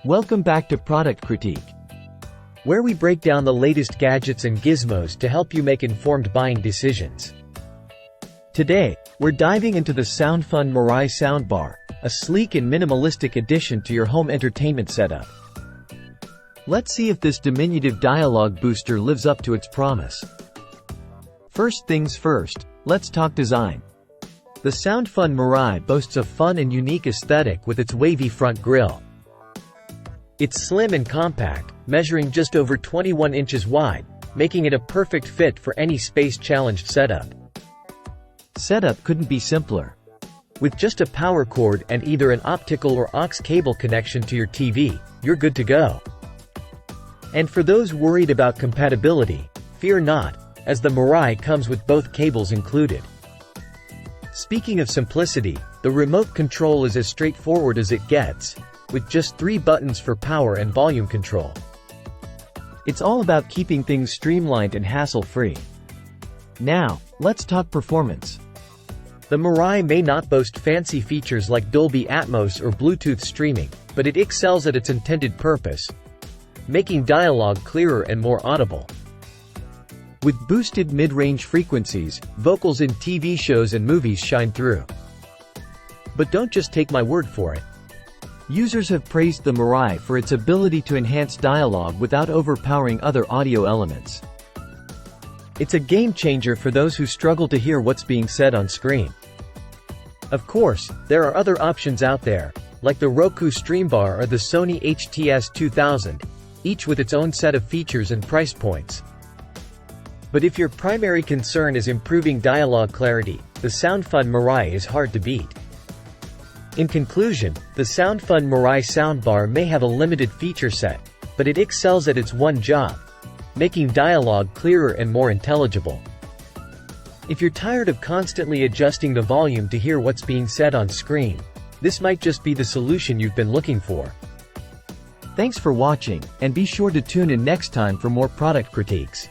Welcome back to Product Critique, where we break down the latest gadgets and gizmos to help you make informed buying decisions. Today, we're diving into the Soundfun Mirai Soundbar, a sleek and minimalistic addition to your home entertainment setup. Let's see if this diminutive dialogue booster lives up to its promise. First things first, let's talk design. The Soundfun Mirai boasts a fun and unique aesthetic with its wavy front grille. It's slim and compact, measuring just over 21 inches wide, making it a perfect fit for any space-challenged setup. Setup couldn't be simpler. With just a power cord and either an optical or aux cable connection to your TV, you're good to go. And for those worried about compatibility, fear not, as the Mirai comes with both cables included. Speaking of simplicity, the remote control is as straightforward as it gets, with just 3 buttons for power and volume control. It's all about keeping things streamlined and hassle-free. Now, let's talk performance. The Mirai may not boast fancy features like Dolby Atmos or Bluetooth streaming, but it excels at its intended purpose, making dialogue clearer and more audible. With boosted mid-range frequencies, vocals in TV shows and movies shine through. But don't just take my word for it. Users have praised the Mirai for its ability to enhance dialogue without overpowering other audio elements. It's a game-changer for those who struggle to hear what's being said on screen. Of course, there are other options out there, like the Roku Streambar or the Sony HTS-2000, each with its own set of features and price points. But if your primary concern is improving dialogue clarity, the Soundfun Mirai is hard to beat. In conclusion, the Soundfun Mirai soundbar may have a limited feature set, but it excels at its one job, making dialogue clearer and more intelligible. If you're tired of constantly adjusting the volume to hear what's being said on screen, this might just be the solution you've been looking for. Thanks for watching, and be sure to tune in next time for more product critiques.